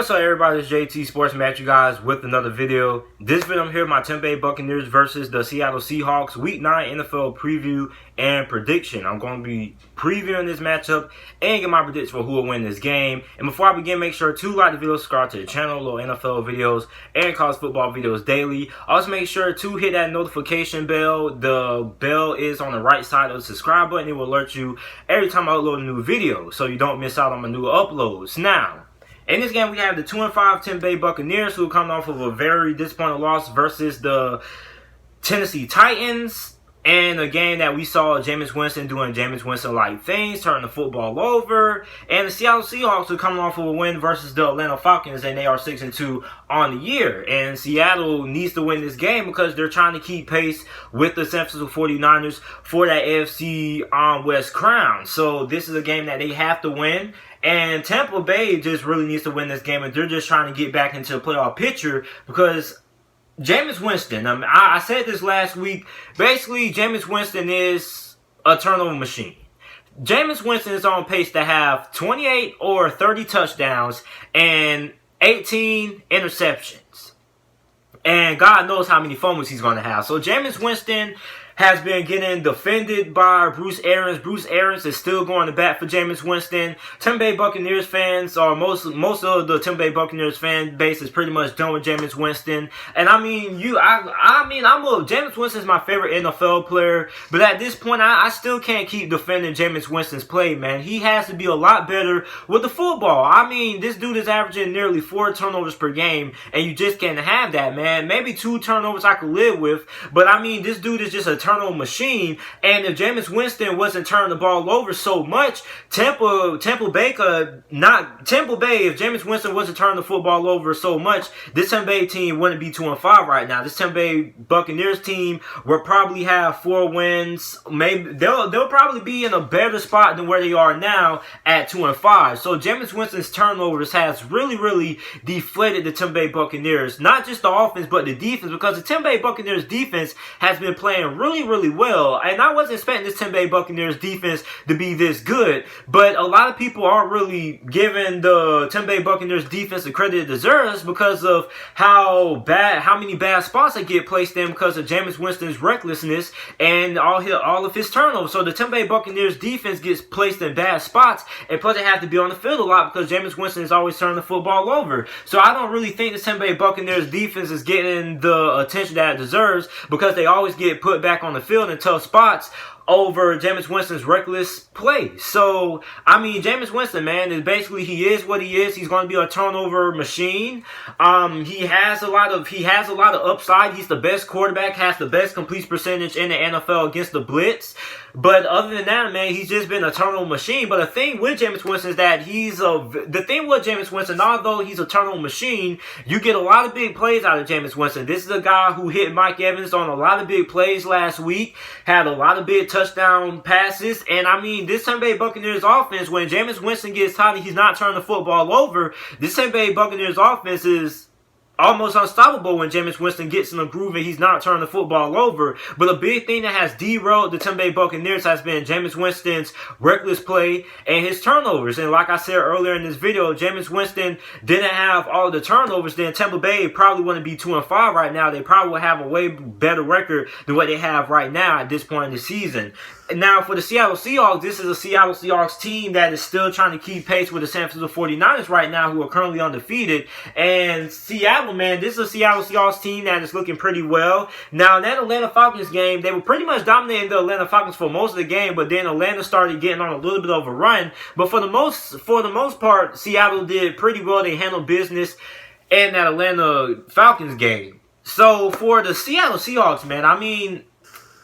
What's up, everybody? It's JT Sports Match, you guys, with another video. This video I'm here with my Tampa Bay Buccaneers versus the Seattle Seahawks Week 9 NFL preview and prediction. I'm going to be previewing this matchup and get my prediction for who will win this game. And before I begin, make sure to like the video, subscribe to the channel, little NFL videos and college football videos daily. Also, make sure to hit that notification bell. The bell is on the right side of the subscribe button. It will alert you every time I upload a new video so you don't miss out on my new uploads. Now, in this game, we have the 2-5 Tampa Bay Buccaneers, who are coming off of a very disappointing loss versus the Tennessee Titans. And a game that we saw Jameis Winston doing Jameis Winston-like things, turning the football over. And the Seattle Seahawks are coming off of a win versus the Atlanta Falcons, and they are 6-2 on the year. And Seattle needs to win this game because they're trying to keep pace with the San Francisco 49ers for that AFC West crown. So this is a game that they have to win. And Tampa Bay just really needs to win this game, and they're just trying to get back into the playoff picture because Jameis Winston, I said this last week, basically Jameis Winston is a turnover machine. Jameis Winston is on pace to have 28 or 30 touchdowns and 18 interceptions. And God knows how many fumbles he's going to have. So Jameis Winston has been getting defended by Bruce Arians. Bruce Arians is still going to bat for Jameis Winston. Tampa Bay Buccaneers fans, or most of the Tampa Bay Buccaneers fan base is pretty much done with Jameis Winston. And Jameis Winston is my favorite NFL player, but at this point, I still can't keep defending Jameis Winston's play, man. He has to be a lot better with the football. I mean, this dude is averaging nearly 4 turnovers per game, and you just can't have that, man. Maybe 2 turnovers I could live with, but I mean, this dude is just a turnover machine. And if Jameis Winston wasn't turning the ball over so much, Tampa Bay, if Jameis Winston wasn't turning the football over so much, this Tampa Bay team wouldn't be 2-5 right now. This Tampa Bay Buccaneers team will probably have 4 wins. Maybe they'll probably be in a better spot than where they are now at 2-5. So Jameis Winston's turnovers has really deflated the Tampa Bay Buccaneers. Not just the offense, but the defense, because the Tampa Bay Buccaneers defense has been playing really well. And I wasn't expecting this Tampa Bay Buccaneers defense to be this good, but a lot of people aren't really giving the Tampa Bay Buccaneers defense the credit it deserves because of how many bad spots they get placed in because of Jameis Winston's recklessness and all of his turnovers. So the Tampa Bay Buccaneers defense gets placed in bad spots, and plus they have to be on the field a lot because Jameis Winston is always turning the football over. So I don't really think the Tampa Bay Buccaneers defense is getting the attention that it deserves because they always get put back on the field in tough spots over Jameis Winston's reckless play. So, I mean, Jameis Winston, man, is basically, he is what he is. He's going to be a turnover machine. He has a lot of upside. He's the best quarterback, has the best completion percentage in the NFL against the blitz. But other than that, man, he's just been a turnover machine. But the thing with Jameis Winston is that although he's a turnover machine, you get a lot of big plays out of Jameis Winston. This is a guy who hit Mike Evans on a lot of big plays last week, had a lot of big touchdown passes. And I mean, this Tampa Bay Buccaneers offense, when Jameis Winston gets tired, he's not turning the football over. This Tampa Bay Buccaneers offense is almost unstoppable when Jameis Winston gets in the groove and he's not turning the football over. But a big thing that has derailed the Tampa Bay Buccaneers has been Jameis Winston's reckless play and his turnovers. And like I said earlier in this video, Jameis Winston didn't have all the turnovers, then Tampa Bay probably wouldn't be 2-5 right now. They probably would have a way better record than what they have right now at this point in the season. Now, for the Seattle Seahawks, this is a Seattle Seahawks team that is still trying to keep pace with the San Francisco 49ers right now, who are currently undefeated. And Seattle, man, this is a Seattle Seahawks team that is looking pretty well. Now, in that Atlanta Falcons game, they were pretty much dominating the Atlanta Falcons for most of the game, but then Atlanta started getting on a little bit of a run. But for the most part, Seattle did pretty well. They handled business in that Atlanta Falcons game. So, for the Seattle Seahawks, man, I mean,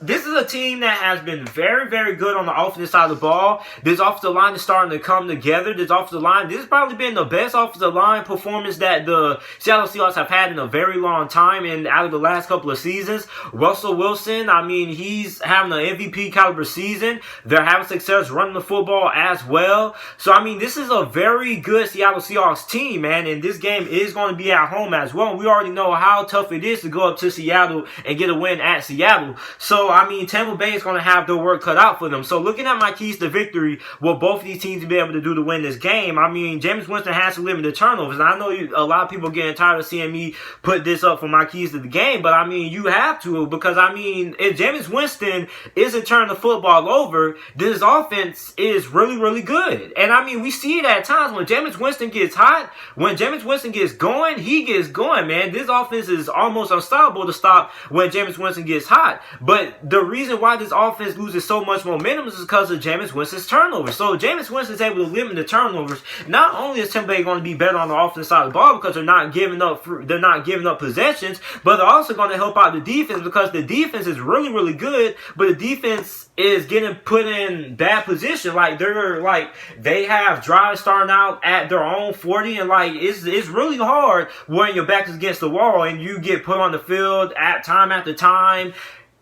this is a team that has been very good on the offensive side of the ball. This offensive line is starting to come together. This has probably been the best offensive line performance that the Seattle Seahawks have had in a very long time, and out of the last couple of seasons. Russell Wilson, I mean, he's having an MVP caliber season. They're having success running the football as well. So, I mean, this is a very good Seattle Seahawks team, man, and this game is going to be at home as well. And we already know how tough it is to go up to Seattle and get a win at Seattle. So, I mean, Tampa Bay is going to have their work cut out for them. So looking at my keys to victory, what both of these teams will be able to do to win this game, I mean, Jameis Winston has to limit the turnovers. And I know a lot of people are getting tired of seeing me put this up for my keys to the game, but I mean, you have to, because I mean, if Jameis Winston isn't turning the football over, then his offense is really, really good. And I mean, we see it at times when Jameis Winston gets hot, when Jameis Winston gets going, he gets going, man. This offense is almost unstoppable to stop when Jameis Winston gets hot. But the reason why this offense loses so much momentum is because of Jameis Winston's turnovers. So Jameis Winston is able to limit the turnovers. Not only is Tampa Bay going to be better on the offensive side of the ball because they're not giving up possessions, but they're also going to help out the defense because the defense is really, really good, but the defense is getting put in bad position. Like they have drives starting out at their own 40, and like it's really hard when your back is against the wall and you get put on the field at time after time.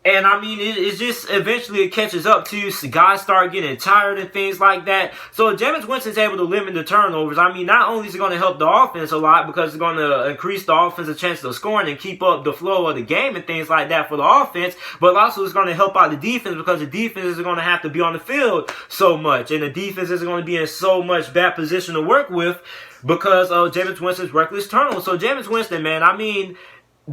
And I mean, it's just eventually it catches up to you. So guys start getting tired and things like that. So Jameis Winston's able to limit the turnovers. I mean, not only is it going to help the offense a lot because it's going to increase the offensive chances of scoring and keep up the flow of the game and things like that for the offense, but also it's going to help out the defense because the defense is going to have to be on the field so much, and the defense is going to be in so much bad position to work with because of Jameis Winston's reckless turnovers. So Jameis Winston, man, I mean,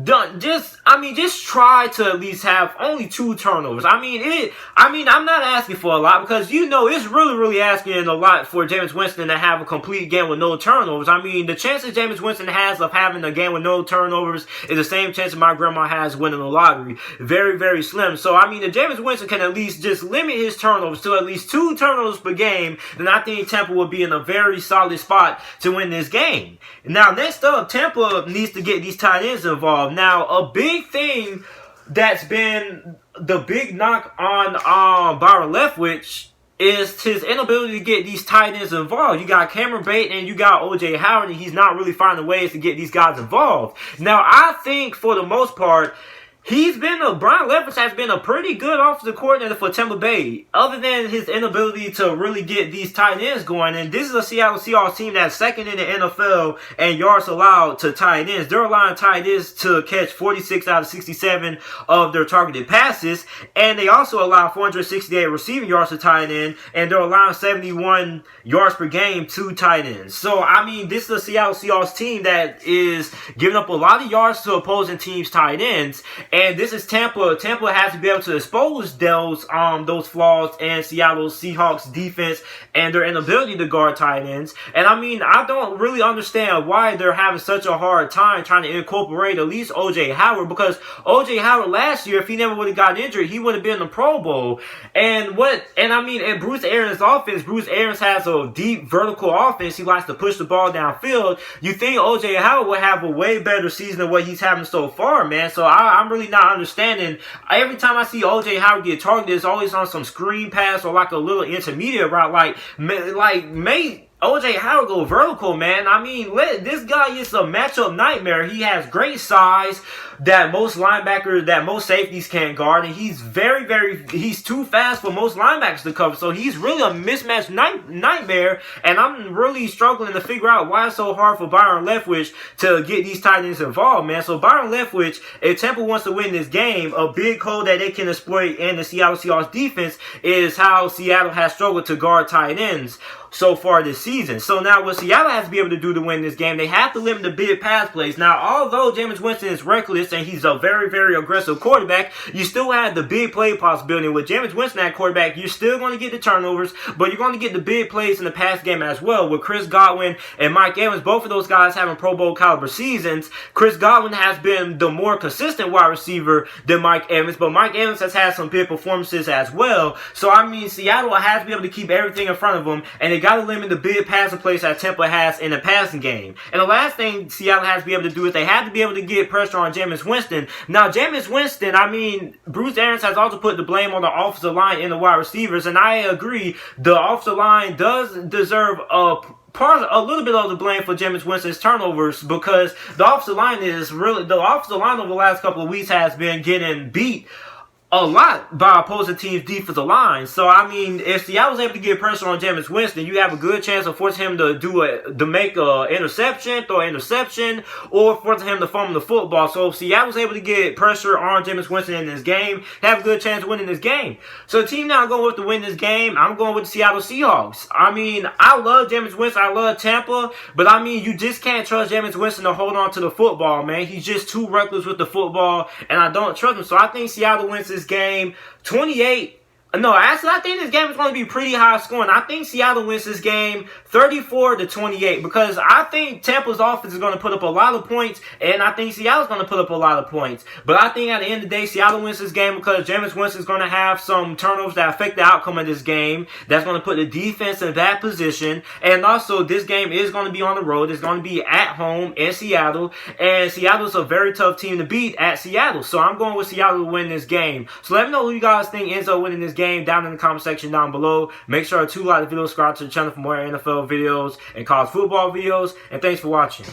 just try to at least have only 2 turnovers. I'm not asking for a lot because, it's really, really asking a lot for Jameis Winston to have a complete game with no turnovers. I mean, the chances Jameis Winston has of having a game with no turnovers is the same chance that my grandma has winning the lottery. Very, very slim. So, I mean, if Jameis Winston can at least just limit his turnovers to at least 2 turnovers per game, then I think Tampa will be in a very solid spot to win this game. Now, next up, Tampa needs to get these tight ends involved. Now, a big thing that's been the big knock on Byron Leftwich is his inability to get these tight ends involved. You got Cameron Bate and you got O.J. Howard, and he's not really finding ways to get these guys involved. Now, I think for the most part, Brian Leftwich has been a pretty good offensive coordinator for Tampa Bay, other than his inability to really get these tight ends going. And this is a Seattle Seahawks team that's second in the NFL and yards allowed to tight ends. They're allowing tight ends to catch 46 out of 67 of their targeted passes, and they also allow 468 receiving yards to tight end, and they're allowing 71 yards per game to tight ends. So, I mean, this is a Seattle Seahawks team that is giving up a lot of yards to opposing teams' tight ends. And this is Tampa. Tampa has to be able to expose those flaws in Seattle Seahawks defense and their inability to guard tight ends. And I mean, I don't really understand why they're having such a hard time trying to incorporate at least O.J. Howard, because O.J. Howard last year, if he never would have gotten injured, he would have been in the Pro Bowl. And Bruce Arians' offense, Bruce Arians has a deep vertical offense. He likes to push the ball downfield. You think O.J. Howard will have a way better season than what he's having so far, man. So I'm really not understanding. Every time I see O.J. Howard get targeted, it's always on some screen pass or like a little intermediate route. Make O.J. Howard go vertical, man. I mean, this guy is a matchup nightmare. He has great size that most safeties can't guard, and he's he's too fast for most linebackers to cover. So he's really a mismatch nightmare, and I'm really struggling to figure out why it's so hard for Byron Leftwich to get these tight ends involved, man. So Byron Leftwich, if Tampa wants to win this game, a big hole that they can exploit in the Seattle Seahawks defense is how Seattle has struggled to guard tight ends so far this season. So now what Seattle has to be able to do to win this game, they have to limit the big pass plays. Now, although Jameis Winston is reckless and he's a very, very aggressive quarterback, you still have the big play possibility. With Jameis Winston at quarterback, you're still going to get the turnovers, but you're going to get the big plays in the pass game as well. With Chris Godwin and Mike Evans, both of those guys having Pro Bowl caliber seasons, Chris Godwin has been the more consistent wide receiver than Mike Evans, but Mike Evans has had some big performances as well. So, I mean, Seattle has to be able to keep everything in front of them, and they got to limit the big passing plays that Tampa has in the passing game. And the last thing Seattle has to be able to do is they have to be able to get pressure on Jameis Winston. Now, Jameis Winston, I mean, Bruce Arians has also put the blame on the offensive line and the wide receivers, and I agree, the offensive line does deserve a little bit of the blame for Jameis Winston's turnovers, because the offensive line over the last couple of weeks has been getting beat a lot by opposing teams' defensive line. So, I mean, if Seattle's able to get pressure on Jameis Winston, you have a good chance of forcing him to make an interception, throw an interception, or forcing him to fumble the football. So, if Seattle's able to get pressure on Jameis Winston in this game, they have a good chance of winning this game. So, the team now I'm going with to win this game, I'm going with the Seattle Seahawks. I mean, I love Jameis Winston. I love Tampa. But, I mean, you just can't trust Jameis Winston to hold on to the football, man. He's just too reckless with the football, and I don't trust him. So, I think Seattle wins this game 28. No, actually, I think this game is going to be pretty high scoring. I think Seattle wins this game 34-28 because I think Tampa's offense is going to put up a lot of points, and I think Seattle's going to put up a lot of points. But I think at the end of the day, Seattle wins this game because Jameis Winston is going to have some turnovers that affect the outcome of this game. That's going to put the defense in that position. And also, this game is going to be on the road. It's going to be at home in Seattle. And Seattle's a very tough team to beat at Seattle. So I'm going with Seattle to win this game. So let me know who you guys think ends up winning this game down in the comment section down below. Make sure to like the video, subscribe to the channel for more NFL videos and college football videos. And thanks for watching.